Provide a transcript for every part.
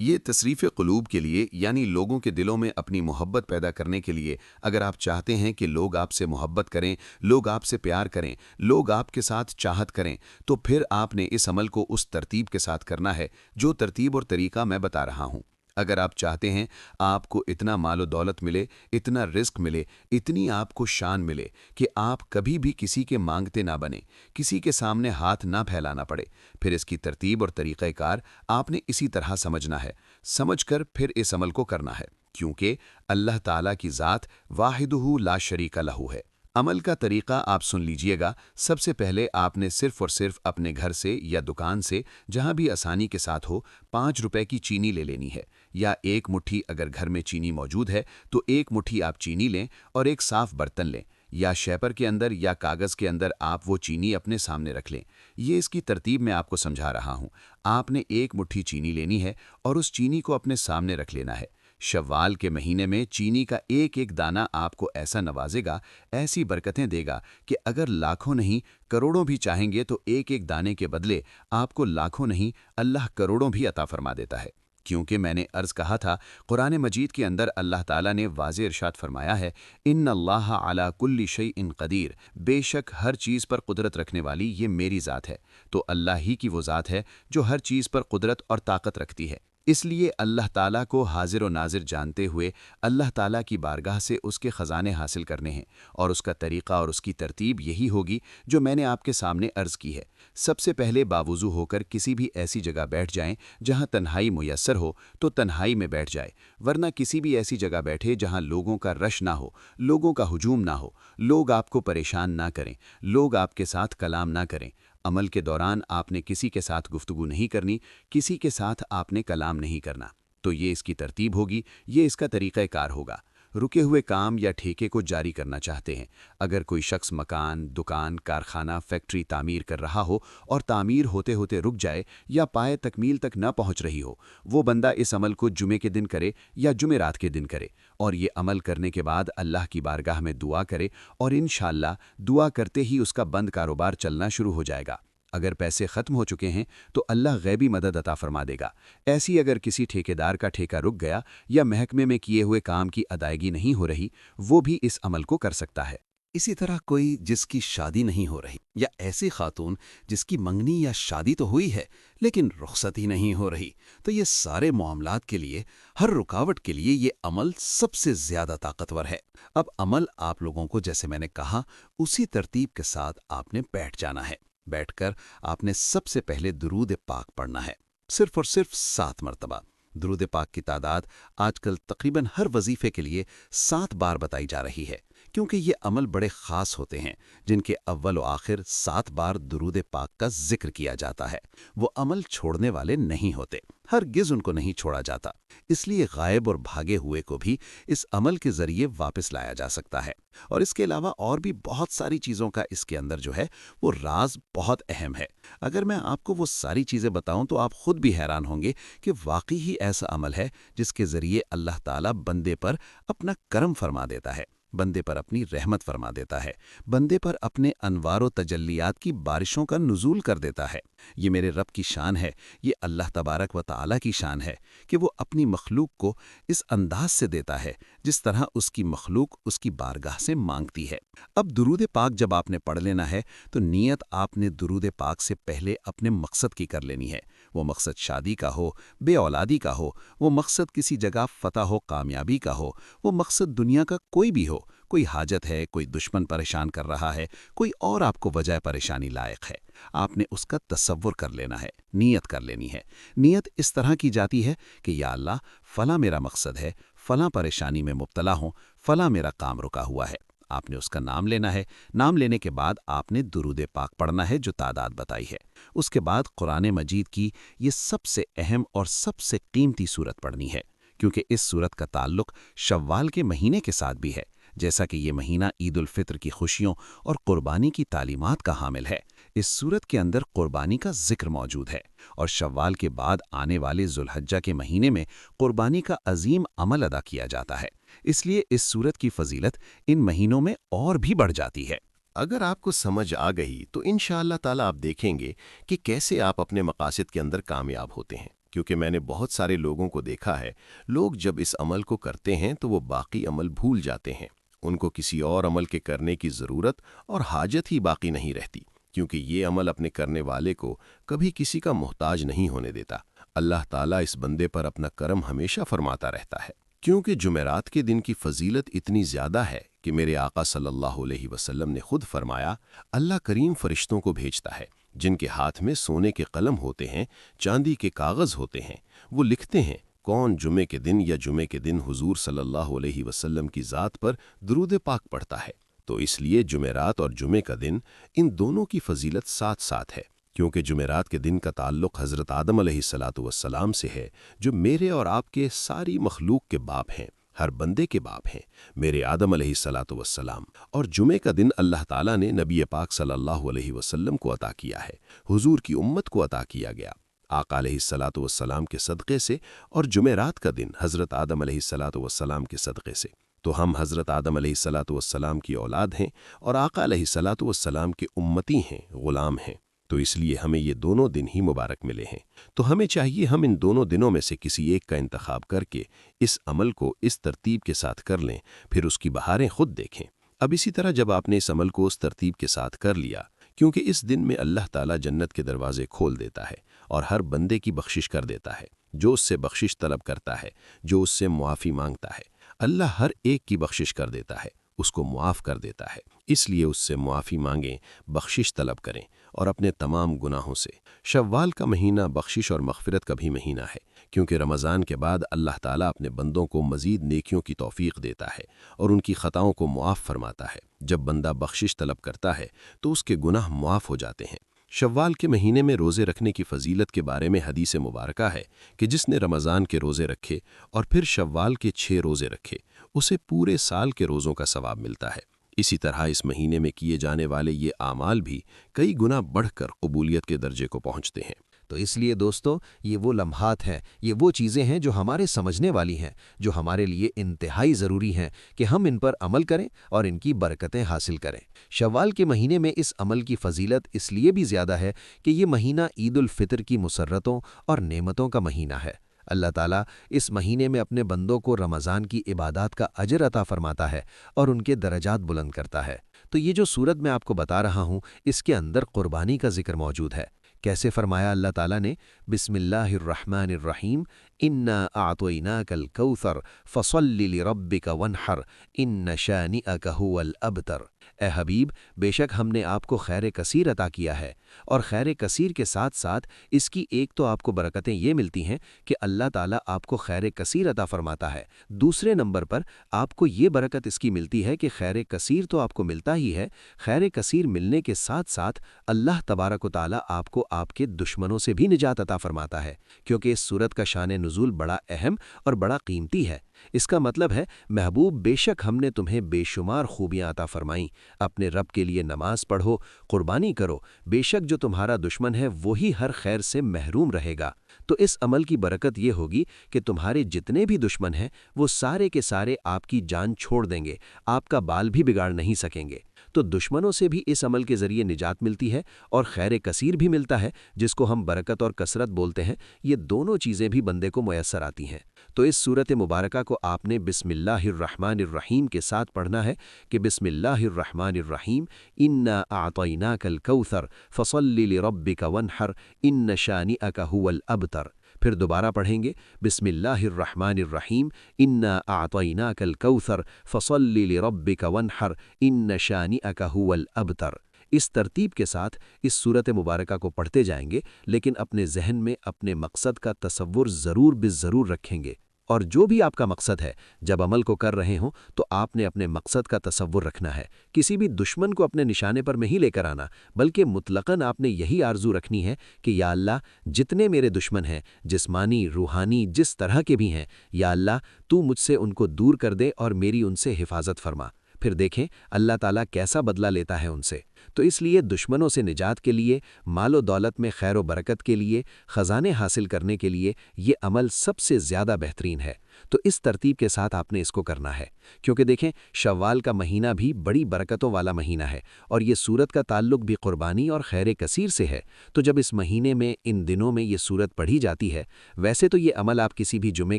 یہ تصریف قلوب کے لیے یعنی لوگوں کے دلوں میں اپنی محبت پیدا کرنے کے لیے اگر آپ چاہتے ہیں کہ لوگ آپ سے محبت کریں، لوگ آپ سے پیار کریں، لوگ آپ کے ساتھ چاہت کریں، تو پھر آپ نے اس عمل کو اس ترتیب کے ساتھ کرنا ہے جو ترتیب اور طریقہ میں بتا رہا ہوں۔ اگر آپ چاہتے ہیں آپ کو اتنا مال و دولت ملے، اتنا رزق ملے، اتنی آپ کو شان ملے کہ آپ کبھی بھی کسی کے مانگتے نہ بنیں، کسی کے سامنے ہاتھ نہ پھیلانا پڑے، پھر اس کی ترتیب اور طریقہ کار آپ نے اسی طرح سمجھنا ہے، سمجھ کر پھر اس عمل کو کرنا ہے، کیونکہ اللہ تعالیٰ کی ذات واحدہ لا شریک لہ ہے۔ عمل کا طریقہ آپ سن لیجئے گا۔ سب سے پہلے آپ نے صرف اور صرف اپنے گھر سے یا دکان سے جہاں بھی آسانی کے ساتھ ہو 5 روپے کی چینی لے لینی ہے، یا 1 مٹھی اگر گھر میں چینی موجود ہے تو 1 مٹھی آپ چینی لیں اور ایک صاف برتن لیں، یا شیپر کے اندر یا کاغذ کے اندر آپ وہ چینی اپنے سامنے رکھ لیں۔ یہ اس کی ترتیب میں آپ کو سمجھا رہا ہوں۔ آپ نے 1 مٹھی چینی لینی ہے اور اس چینی کو اپنے سامنے رکھ لینا ہے۔ شوال کے مہینے میں چینی کا ایک ایک دانہ آپ کو ایسا نوازے گا، ایسی برکتیں دے گا کہ اگر لاکھوں نہیں کروڑوں بھی چاہیں گے تو ایک ایک دانے کے بدلے آپ کو لاکھوں نہیں اللہ کروڑوں بھی عطا فرما دیتا ہے۔ کیونکہ میں نے عرض کہا تھا، قرآن مجید کے اندر اللہ تعالیٰ نے واضح ارشاد فرمایا ہے، ان اللہ علی کل شیء قدیر، بے شک ہر چیز پر قدرت رکھنے والی یہ میری ذات ہے۔ تو اللہ ہی کی وہ ذات ہے جو ہر چیز پر قدرت اور طاقت رکھتی ہے۔ اس لیے اللہ تعالیٰ کو حاضر و ناظر جانتے ہوئے اللہ تعالیٰ کی بارگاہ سے اس کے خزانے حاصل کرنے ہیں، اور اس کا طریقہ اور اس کی ترتیب یہی ہوگی جو میں نے آپ کے سامنے عرض کی ہے۔ سب سے پہلے باوضو ہو کر کسی بھی ایسی جگہ بیٹھ جائیں جہاں تنہائی میسر ہو تو تنہائی میں بیٹھ جائے، ورنہ کسی بھی ایسی جگہ بیٹھے جہاں لوگوں کا رش نہ ہو، لوگوں کا ہجوم نہ ہو، لوگ آپ کو پریشان نہ کریں، لوگ آپ کے ساتھ کلام نہ کریں۔ عمل کے دوران آپ نے کسی کے ساتھ گفتگو نہیں کرنی، کسی کے ساتھ آپ نے کلام نہیں کرنا۔ تو یہ اس کی ترتیب ہوگی، یہ اس کا طریقہ کار ہوگا۔ رکے ہوئے کام یا ٹھیکے کو جاری کرنا چاہتے ہیں، اگر کوئی شخص مکان، دکان، کارخانہ، فیکٹری تعمیر کر رہا ہو اور تعمیر ہوتے ہوتے رک جائے یا پائے تکمیل تک نہ پہنچ رہی ہو، وہ بندہ اس عمل کو جمعے کے دن کرے یا جمعرات کے دن کرے، اور یہ عمل کرنے کے بعد اللہ کی بارگاہ میں دعا کرے، اور انشاءاللہ دعا کرتے ہی اس کا بند کاروبار چلنا شروع ہو جائے گا۔ اگر پیسے ختم ہو چکے ہیں تو اللہ غیبی مدد عطا فرما دے گا۔ ایسی اگر کسی ٹھیکیدار کا ٹھیکہ رک گیا یا محکمے میں کیے ہوئے کام کی ادائیگی نہیں ہو رہی، وہ بھی اس عمل کو کر سکتا ہے۔ اسی طرح کوئی جس کی شادی نہیں ہو رہی، یا ایسی خاتون جس کی منگنی یا شادی تو ہوئی ہے لیکن رخصت ہی نہیں ہو رہی، تو یہ سارے معاملات کے لیے، ہر رکاوٹ کے لیے یہ عمل سب سے زیادہ طاقتور ہے۔ اب عمل آپ لوگوں کو جیسے میں نے کہا اسی ترتیب کے ساتھ آپ نے بیٹھ جانا ہے۔ بیٹھ کر آپ نے سب سے پہلے درود پاک پڑھنا ہے، صرف اور صرف 7 مرتبہ۔ درود پاک کی تعداد آج کل تقریباً ہر وظیفے کے لیے 7 بار بتائی جا رہی ہے، کیونکہ یہ عمل بڑے خاص ہوتے ہیں جن کے اول و آخر 7 بار درود پاک کا ذکر کیا جاتا ہے۔ وہ عمل چھوڑنے والے نہیں ہوتے، ہرگز ان کو نہیں چھوڑا جاتا، اس لیے غائب اور بھاگے ہوئے کو بھی اس عمل کے ذریعے واپس لایا جا سکتا ہے۔ اور اس کے علاوہ اور بھی بہت ساری چیزوں کا اس کے اندر جو ہے وہ راز بہت اہم ہے۔ اگر میں آپ کو وہ ساری چیزیں بتاؤں تو آپ خود بھی حیران ہوں گے کہ واقعی ہی ایسا عمل ہے جس کے ذریعے اللہ تعالیٰ بندے پر اپنا کرم فرما دیتا ہے، بندے پر اپنی رحمت فرما دیتا ہے، بندے پر اپنے انوار و تجلیات کی بارشوں کا نزول کر دیتا ہے۔ یہ میرے رب کی شان ہے، یہ اللہ تبارک و تعالیٰ کی شان ہے کہ وہ اپنی مخلوق کو اس انداز سے دیتا ہے جس طرح اس کی مخلوق اس کی بارگاہ سے مانگتی ہے۔ اب درود پاک جب آپ نے پڑھ لینا ہے تو نیت آپ نے درود پاک سے پہلے اپنے مقصد کی کر لینی ہے۔ وہ مقصد شادی کا ہو، بے اولادی کا ہو، وہ مقصد کسی جگہ فتح و کامیابی کا ہو، وہ مقصد دنیا کا کوئی بھی ہو، کوئی حاجت ہے، کوئی دشمن پریشان کر رہا ہے، کوئی اور آپ کو وجہ پریشانی لائق ہے، آپ نے اس کا تصور کر لینا ہے، نیت کر لینی ہے۔ نیت اس طرح کی جاتی ہے کہ یا اللہ فلاں میرا مقصد ہے، فلاں پریشانی میں مبتلا ہوں، فلاں میرا کام رکا ہوا ہے۔ آپ نے اس کا نام لینا ہے، نام لینے کے بعد آپ نے درود پاک پڑھنا ہے جو تعداد بتائی ہے۔ اس کے بعد قرآن مجید کی یہ سب سے اہم اور سب سے قیمتی سورت پڑھنی ہے، کیونکہ اس سورت کا تعلق شوال کے مہینے کے ساتھ بھی ہے، جیسا کہ یہ مہینہ عید الفطر کی خوشیوں اور قربانی کی تعلیمات کا حامل ہے۔ اس سورت کے اندر قربانی کا ذکر موجود ہے، اور شوال کے بعد آنے والے ذوالحجہ کے مہینے میں قربانی کا عظیم عمل ادا کیا جاتا ہے، اس لیے اس سورت کی فضیلت ان مہینوں میں اور بھی بڑھ جاتی ہے۔ اگر آپ کو سمجھ آ گئی تو انشاءاللہ تعالیٰ آپ دیکھیں گے کہ کیسے آپ اپنے مقاصد کے اندر کامیاب ہوتے ہیں، کیونکہ میں نے بہت سارے لوگوں کو دیکھا ہے، لوگ جب اس عمل کو کرتے ہیں تو وہ باقی عمل بھول جاتے ہیں، ان کو کسی اور عمل کے کرنے کی ضرورت اور حاجت ہی باقی نہیں رہتی، کیونکہ یہ عمل اپنے کرنے والے کو کبھی کسی کا محتاج نہیں ہونے دیتا۔ اللہ تعالیٰ اس بندے پر اپنا کرم ہمیشہ فرماتا رہتا ہے، کیونکہ جمعرات کے دن کی فضیلت اتنی زیادہ ہے کہ میرے آقا صلی اللہ علیہ وسلم نے خود فرمایا، اللہ کریم فرشتوں کو بھیجتا ہے جن کے ہاتھ میں سونے کے قلم ہوتے ہیں، چاندی کے کاغذ ہوتے ہیں، وہ لکھتے ہیں کون جمعے کے دن یا جمعے کے دن حضور صلی اللہ علیہ وسلم کی ذات پر درود پاک پڑھتا ہے۔ تو اس لیے جمعرات اور جمعے کا دن ان دونوں کی فضیلت ساتھ ساتھ ہے، کیونکہ جمعرات کے دن کا تعلق حضرت آدم علیہ السلام سے ہے، جو میرے اور آپ کے ساری مخلوق کے باپ ہیں، ہر بندے کے باپ ہیں، میرے آدم علیہ السلام۔ اور جمعے کا دن اللہ تعالیٰ نے نبی پاک صلی اللہ علیہ وسلم کو عطا کیا ہے، حضور کی امت کو عطا کیا گیا آقا علیہ السلام کے صدقے سے، اور جمعرات کا دن حضرت آدم علیہ السلام کے صدقے سے۔ تو ہم حضرت آدم علیہ السلام کی اولاد ہیں اور آقا علیہ السلام کے امتی ہیں، غلام ہیں، تو اس لیے ہمیں یہ دونوں دن ہی مبارک ملے ہیں۔ تو ہمیں چاہیے ہم ان دونوں دنوں میں سے کسی ایک کا انتخاب کر کے اس عمل کو اس ترتیب کے ساتھ کر لیں، پھر اس کی بہاریں خود دیکھیں۔ اب اسی طرح جب آپ نے اس عمل کو اس ترتیب کے ساتھ کر لیا، کیونکہ اس دن میں اللہ تعالیٰ جنت کے دروازے کھول دیتا ہے اور ہر بندے کی بخشش کر دیتا ہے، جو اس سے بخشش طلب کرتا ہے، جو اس سے معافی مانگتا ہے، اللہ ہر ایک کی بخشش کر دیتا ہے، اس کو معاف کر دیتا ہے۔ اس لیے اس سے معافی مانگیں، بخشش طلب کریں اور اپنے تمام گناہوں سے۔ شوال کا مہینہ بخشش اور مغفرت کا بھی مہینہ ہے، کیونکہ رمضان کے بعد اللہ تعالیٰ اپنے بندوں کو مزید نیکیوں کی توفیق دیتا ہے اور ان کی خطاؤں کو معاف فرماتا ہے۔ جب بندہ بخشش طلب کرتا ہے تو اس کے گناہ معاف ہو جاتے ہیں۔ شوال کے مہینے میں روزے رکھنے کی فضیلت کے بارے میں حدیث مبارکہ ہے کہ جس نے رمضان کے روزے رکھے اور پھر شوال کے 6 روزے رکھے، اسے پورے سال کے روزوں کا ثواب ملتا ہے۔ اسی طرح اس مہینے میں کیے جانے والے یہ اعمال بھی کئی گنا بڑھ کر قبولیت کے درجے کو پہنچتے ہیں۔ تو اس لیے دوستو، یہ وہ لمحات ہیں، یہ وہ چیزیں ہیں جو ہمارے سمجھنے والی ہیں، جو ہمارے لیے انتہائی ضروری ہیں کہ ہم ان پر عمل کریں اور ان کی برکتیں حاصل کریں۔ شوال کے مہینے میں اس عمل کی فضیلت اس لیے بھی زیادہ ہے کہ یہ مہینہ عید الفطر کی مسرتوں اور نعمتوں کا مہینہ ہے۔ اللہ تعالیٰ اس مہینے میں اپنے بندوں کو رمضان کی عبادات کا اجر عطا فرماتا ہے اور ان کے درجات بلند کرتا ہے۔ تو یہ جو صورت میں آپ کو بتا رہا ہوں، اس کے اندر قربانی کا ذکر موجود ہے۔ کیسے فرمایا اللہ تعالیٰ نے؟ بسم اللہ الرحمن الرحیم، انا اعطیناک الکوثر فصل لربک وانحر ان شانئک هو الابتر۔ اے حبیب، بے شک ہم نے آپ کو خیر کثیر عطا کیا ہے، اور خیر کثیر کے ساتھ ساتھ اس کی ایک تو آپ کو برکتیں یہ ملتی ہیں کہ اللہ تعالیٰ آپ کو خیر کثیر عطا فرماتا ہے، دوسرے نمبر پر آپ کو یہ برکت اس کی ملتی ہے کہ خیر کثیر تو آپ کو ملتا ہی ہے، خیر کثیر ملنے کے ساتھ ساتھ اللہ تبارک و تعالیٰ آپ کو آپ کے دشمنوں سے بھی نجات عطا فرماتا ہے، کیونکہ اس صورت کا شان نزول بڑا اہم اور بڑا قیمتی ہے۔ اس کا مطلب ہے، محبوب، بے شک ہم نے تمہیں بے شمار خوبیاں عطا فرمائیں، اپنے رب کے لیے نماز پڑھو، قربانی کرو، بے شک جو تمہارا دشمن ہے وہی ہر خیر سے محروم رہے گا۔ تو اس عمل کی برکت یہ ہوگی کہ تمہارے جتنے بھی دشمن ہیں وہ سارے کے سارے آپ کی جان چھوڑ دیں گے، آپ کا بال بھی بگاڑ نہیں سکیں گے۔ تو دشمنوں سے بھی اس عمل کے ذریعے نجات ملتی ہے اور خیر کثیر بھی ملتا ہے، جس کو ہم برکت اور کثرت بولتے ہیں۔ یہ دونوں چیزیں بھی بندے کو میسر آتی ہیں۔ تو اس صورت مبارکہ کو آپ نے بسم اللہ الرحمن الرحیم کے ساتھ پڑھنا ہے کہ بسم اللہ الرحمن الرحیم، انا اعطیناک الکوثر فصل لربک وانحر ان شانئک هو الابتر۔ پھر دوبارہ پڑھیں گے، بسم اللہ الرحمن الرحیم، انا اعطیناک الکوثر فصل لربک وانحر ان شانئک هو الابتر۔ اس ترتیب کے ساتھ اس صورت مبارکہ کو پڑھتے جائیں گے، لیکن اپنے ذہن میں اپنے مقصد کا تصور ضرور بالضرور رکھیں گے، اور جو بھی آپ کا مقصد ہے جب عمل کو کر رہے ہوں تو آپ نے اپنے مقصد کا تصور رکھنا ہے، کسی بھی دشمن کو اپنے نشانے پر نہیں لے کر آنا، بلکہ مطلقاً آپ نے یہی آرزو رکھنی ہے کہ یا اللہ، جتنے میرے دشمن ہیں، جسمانی، روحانی، جس طرح کے بھی ہیں، یا اللہ تو مجھ سے ان کو دور کر دے اور میری ان سے حفاظت فرما۔ پھر دیکھیں اللہ تعالیٰ کیسا بدلہ لیتا ہے ان سے۔ تو اس لیے دشمنوں سے نجات کے لیے، مال و دولت میں خیر و برکت کے لیے، خزانے حاصل کرنے کے لیے یہ عمل سب سے زیادہ بہترین ہے۔ تو اس ترتیب کے ساتھ آپ نے اس کو کرنا ہے، کیونکہ دیکھیں شوال کا مہینہ بھی بڑی برکتوں والا مہینہ ہے اور یہ سورت کا تعلق بھی قربانی اور خیر کثیر سے ہے۔ تو جب اس مہینے میں ان دنوں میں یہ سورت پڑھی جاتی ہے، ویسے تو یہ عمل آپ کسی بھی جمعے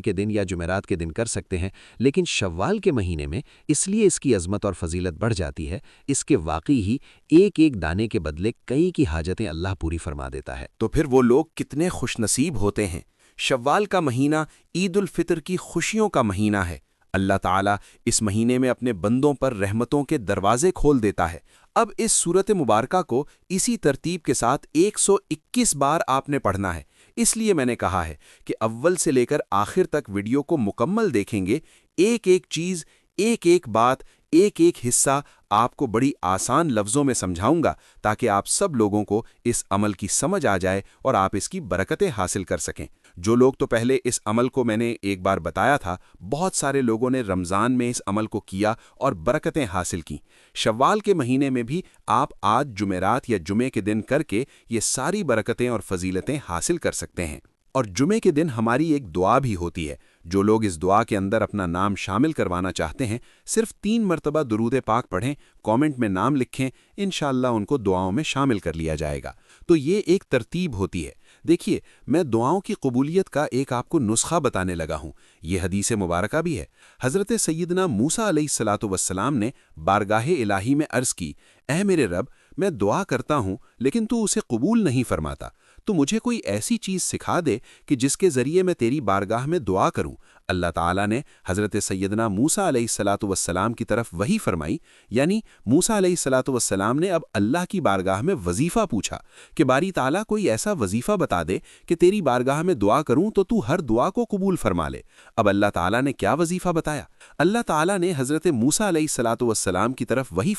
کے دن یا جمعرات کے دن کر سکتے ہیں، لیکن شوال کے مہینے میں اس لیے اس کی عظمت اور فضیلت بڑھ جاتی ہے، اس کے واقعی ہی ایک ایک دانے کے بدلے کئی کی حاجتیں اللہ پوری فرما دیتا ہے۔ تو پھر وہ لوگ کتنے خوش نصیب ہوتے ہیں۔ شوال کا مہینہ عید الفطر کی خوشیوں کا مہینہ ہے۔ اللہ تعالیٰ اس مہینے میں اپنے بندوں پر رحمتوں کے دروازے کھول دیتا ہے۔ اب اس سورت مبارکہ کو اسی ترتیب کے ساتھ 121 بار آپ نے پڑھنا ہے۔ اس لیے میں نے کہا ہے کہ اول سے لے کر آخر تک ویڈیو کو مکمل دیکھیں گے، ایک ایک چیز، ایک ایک بات، ایک ایک حصہ آپ کو بڑی آسان لفظوں میں سمجھاؤں گا تاکہ آپ سب لوگوں کو اس عمل کی سمجھ آ جائے اور آپ اس کی برکتیں حاصل کر سکیں۔ جو لوگ تو پہلے اس عمل کو میں نے ایک بار بتایا تھا، بہت سارے لوگوں نے رمضان میں اس عمل کو کیا اور برکتیں حاصل کیں۔ شوال کے مہینے میں بھی آپ آج جمعرات یا جمعے کے دن کر کے یہ ساری برکتیں اور فضیلتیں حاصل کر سکتے ہیں۔ اور جمعے کے دن ہماری ایک دعا بھی ہوتی ہے۔ جو لوگ اس دعا کے اندر اپنا نام شامل کروانا چاہتے ہیں، صرف 3 مرتبہ درود پاک پڑھیں، کامنٹ میں نام لکھیں، انشاءاللہ ان کو دعاؤں میں شامل کر لیا جائے گا۔ تو یہ ایک ترتیب ہوتی ہے۔ دیکھیے، میں دعاؤں کی قبولیت کا ایک آپ کو نسخہ بتانے لگا ہوں۔ یہ حدیث مبارکہ بھی ہے۔ حضرت سیدنا موسیٰ علیہ الصلاۃ والسلام نے بارگاہ الہی میں عرض کی، اے میرے رب، میں دعا کرتا ہوں لیکن تو اسے قبول نہیں فرماتا، تو مجھے کوئی ایسی چیز سکھا دے کہ جس کے ذریعے میں تیری بارگاہ میں دعا کروں۔ اللہ تعالیٰ نے حضرت سیدنا موسیٰ علیہ الصلاۃ والسلام کی طرف وحی فرمائی، یعنی موسیٰ علیہ الصلاۃ والسلام نے اب اللہ کی بارگاہ میں وظیفہ پوچھا کہ باری تعالیٰ کوئی ایسا وظیفہ بتا دے کہ تیری بارگاہ میں دعا کروں تو ہر دعا کو قبول فرما لے۔ اب اللہ تعالیٰ نے کیا وظیفہ بتایا؟ اللہ تعالیٰ نے حضرت موسیٰ علیہ الصلاۃ والسلام کی طرف وحی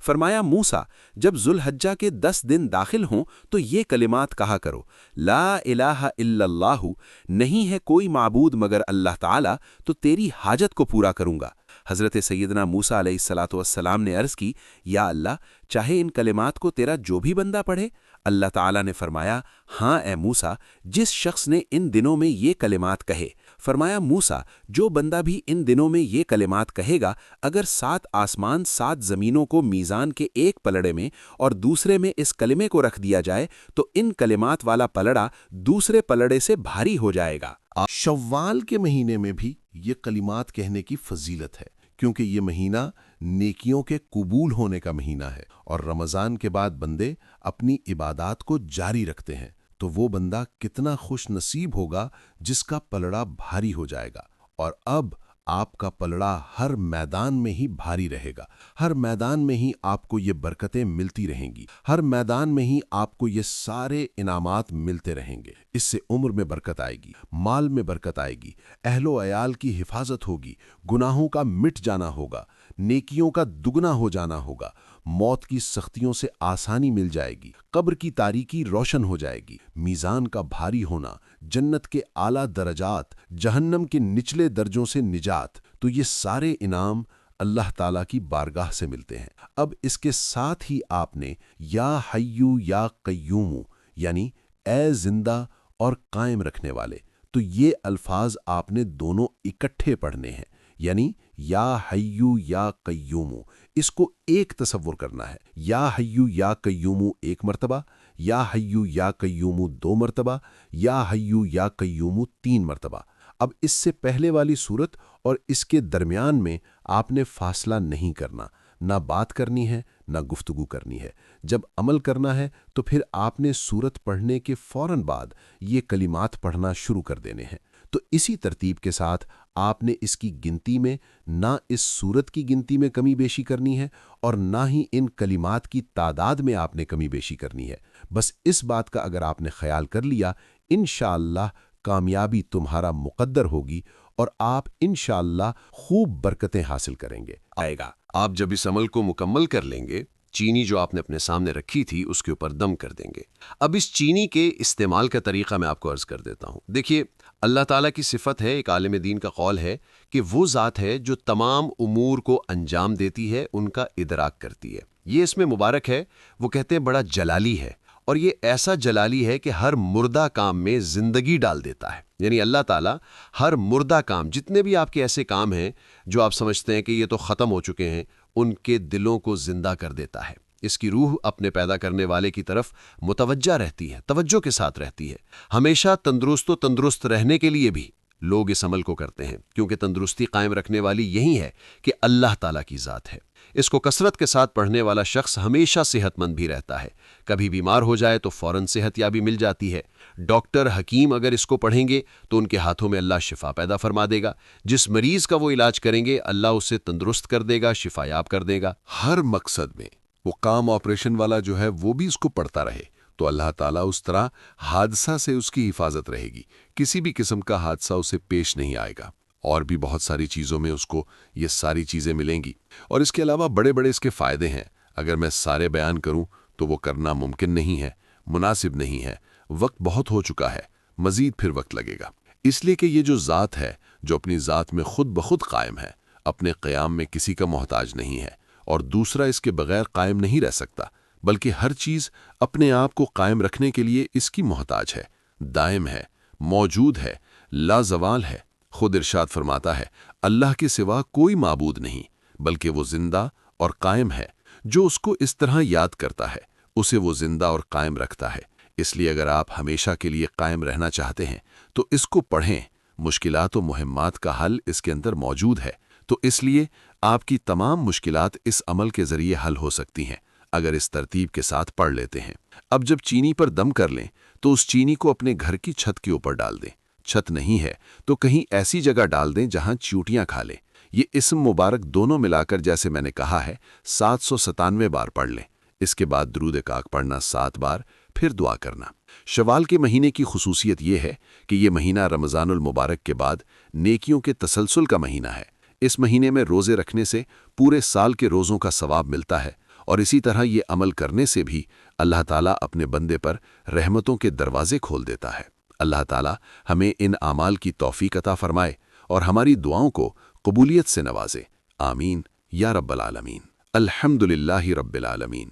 فرمایا موسیٰ، جب ذوالحجہ کے 10 دن داخل ہوں تو یہ کلمات کہا کرو، لا الہ الا اللہ، نہیں ہے کوئی معبود مگر اللہ تعالیٰ، تو تیری حاجت کو پورا کروں گا۔ حضرت سیدنا موسیٰ علیہ الصلاۃ والسلام نے عرض کی، یا اللہ، چاہے ان کلمات کو تیرا جو بھی بندہ پڑھے؟ اللہ تعالیٰ نے فرمایا، ہاں اے موسیٰ، جس شخص نے ان دنوں میں یہ کلمات کہے۔ فرمایا موسیٰ، جو بندہ بھی ان دنوں میں یہ کلمات کہے گا، اگر 7 آسمان 7 زمینوں کو میزان کے ایک پلڑے میں اور دوسرے میں اس کلمے کو رکھ دیا جائے تو ان کلمات والا پلڑا دوسرے پلڑے سے بھاری ہو جائے گا۔ شوال کے مہینے میں بھی یہ کلمات کہنے کی فضیلت ہے، کیونکہ یہ مہینہ نیکیوں کے قبول ہونے کا مہینہ ہے، اور رمضان کے بعد بندے اپنی عبادات کو جاری رکھتے ہیں، تو وہ بندہ کتنا خوش نصیب ہوگا جس کا پلڑا بھاری ہو جائے گا۔ اور اب آپ کا پلڑا ہر میدان میں ہی بھاری رہے گا، ہر میدان میں ہی آپ کو یہ برکتیں ملتی رہیں گی، ہر میدان میں ہی آپ کو یہ سارے انعامات ملتے رہیں گے۔ اس سے عمر میں برکت آئے گی، مال میں برکت آئے گی، اہل و عیال کی حفاظت ہوگی، گناہوں کا مٹ جانا ہوگا، نیکیوں کا دگنا ہو جانا ہوگا، موت کی سختیوں سے آسانی مل جائے گی، قبر کی تاریکی روشن ہو جائے گی، میزان کا بھاری ہونا، جنت کے اعلیٰ درجات، جہنم کے نچلے درجوں سے نجات، تو یہ سارے انعام اللہ تعالیٰ کی بارگاہ سے ملتے ہیں۔ اب اس کے ساتھ ہی آپ نے یا حیو یا قیوم، یعنی اے زندہ اور قائم رکھنے والے، تو یہ الفاظ آپ نے دونوں اکٹھے پڑھنے ہیں، یعنی یا حیو یا قیوم، اس کو ایک تصور کرنا ہے۔ یا حیو یا قیوم 1 مرتبہ، یا حیو یا قیوم 2 مرتبہ، یا حیو یا قیوم 3 مرتبہ۔ اب اس سے پہلے والی صورت اور اس کے درمیان میں آپ نے فاصلہ نہیں کرنا، نہ بات کرنی ہے نہ گفتگو کرنی ہے۔ جب عمل کرنا ہے تو پھر آپ نے صورت پڑھنے کے فوراً بعد یہ کلمات پڑھنا شروع کر دینے ہیں۔ تو اسی ترتیب کے ساتھ آپ نے اس کی گنتی میں نہ اس صورت کی گنتی میں کمی بیشی کرنی ہے اور نہ ہی ان کلمات کی تعداد میں آپ نے کمی بیشی کرنی ہے۔ بس اس بات کا اگر آپ نے خیال کر لیا، انشاءاللہ کامیابی تمہارا مقدر ہوگی اور آپ انشاءاللہ خوب برکتیں حاصل کریں گے۔ آئے گا۔ آپ جب اس عمل کو مکمل کر لیں گے، چینی جو آپ نے اپنے سامنے رکھی تھی اس کے اوپر دم کر دیں گے۔ اب اس چینی کے استعمال کا طریقہ میں آپ کو عرض کر دیتا ہوں۔ دیکھیے، اللہ تعالیٰ کی صفت ہے، ایک عالم دین کا قول ہے کہ وہ ذات ہے جو تمام امور کو انجام دیتی ہے، ان کا ادراک کرتی ہے۔ یہ اس میں مبارک ہے، وہ کہتے ہیں بڑا جلالی ہے اور یہ ایسا جلالی ہے کہ ہر مردہ کام میں زندگی ڈال دیتا ہے۔ یعنی اللہ تعالیٰ ہر مردہ کام، جتنے بھی آپ کے ایسے کام ہیں جو آپ سمجھتے ہیں کہ یہ تو ختم ہو چکے ہیں، ان کے دلوں کو زندہ کر دیتا ہے۔ اس کی روح اپنے پیدا کرنے والے کی طرف متوجہ رہتی ہے، توجہ کے ساتھ رہتی ہے۔ ہمیشہ تندرست رہنے کے لیے بھی لوگ اس عمل کو کرتے ہیں، کیونکہ تندرستی قائم رکھنے والی یہی ہے کہ اللہ تعالیٰ کی ذات ہے۔ اس کو کثرت کے ساتھ پڑھنے والا شخص ہمیشہ صحت مند بھی رہتا ہے۔ کبھی بیمار ہو جائے تو فوراً صحت یابی مل جاتی ہے۔ ڈاکٹر، حکیم اگر اس کو پڑھیں گے تو ان کے ہاتھوں میں اللہ شفا پیدا فرما دے گا۔ جس مریض کا وہ علاج کریں گے اللہ اسے تندرست کر دے گا، شفا یاب کر دے گا۔ ہر مقصد میں وہ کام آپریشن والا جو ہے وہ بھی اس کو پڑھتا رہے تو اللہ تعالیٰ اس طرح حادثہ سے اس کی حفاظت رہے گی، کسی بھی قسم کا حادثہ اسے پیش نہیں آئے گا۔ اور بھی بہت ساری چیزوں میں اس کو یہ ساری چیزیں ملیں گی، اور اس کے علاوہ بڑے بڑے اس کے فائدے ہیں۔ اگر میں سارے بیان کروں تو وہ کرنا ممکن نہیں ہے، مناسب نہیں ہے، وقت بہت ہو چکا ہے، مزید پھر وقت لگے گا۔ اس لیے کہ یہ جو ذات ہے جو اپنی ذات میں خود بخود قائم ہے، اپنے قیام میں کسی کا محتاج نہیں ہے، اور دوسرا اس کے بغیر قائم نہیں رہ سکتا، بلکہ ہر چیز اپنے آپ کو قائم رکھنے کے لیے اس کی محتاج ہے، دائم ہے، موجود ہے، لازوال ہے۔ خود ارشاد فرماتا ہے، اللہ کے سوا کوئی معبود نہیں، بلکہ وہ زندہ اور قائم ہے۔ جو اس کو اس طرح یاد کرتا ہے اسے وہ زندہ اور قائم رکھتا ہے۔ اس لیے اگر آپ ہمیشہ کے لیے قائم رہنا چاہتے ہیں تو اس کو پڑھیں۔ مشکلات و مہمات کا حل اس کے اندر موجود ہے، تو اس لیے آپ کی تمام مشکلات اس عمل کے ذریعے حل ہو سکتی ہیں اگر اس ترتیب کے ساتھ پڑھ لیتے ہیں۔ اب جب چینی پر دم کر لیں تو اس چینی کو اپنے گھر کی چھت کے اوپر ڈال دیں۔ چھت نہیں ہے تو کہیں ایسی جگہ ڈال دیں جہاں چیونٹیاں کھا لیں۔ یہ اسم مبارک دونوں ملا کر جیسے میں نے کہا ہے 797 بار پڑھ لیں۔ اس کے بعد درود پاک پڑھنا 7 بار، پھر دعا کرنا۔ شوال کے مہینے کی خصوصیت یہ ہے کہ یہ مہینہ رمضان المبارک کے بعد نیکیوں کے تسلسل کا مہینہ ہے۔ اس مہینے میں روزے رکھنے سے پورے سال کے روزوں کا ثواب ملتا ہے، اور اسی طرح یہ عمل کرنے سے بھی اللہ تعالیٰ اپنے بندے پر رحمتوں کے دروازے کھول دیتا ہے۔ اللہ تعالیٰ ہمیں ان اعمال کی توفیق عطا فرمائے اور ہماری دعاؤں کو قبولیت سے نوازے۔ آمین یا رب العالمین۔ الحمدللہ رب العالمین۔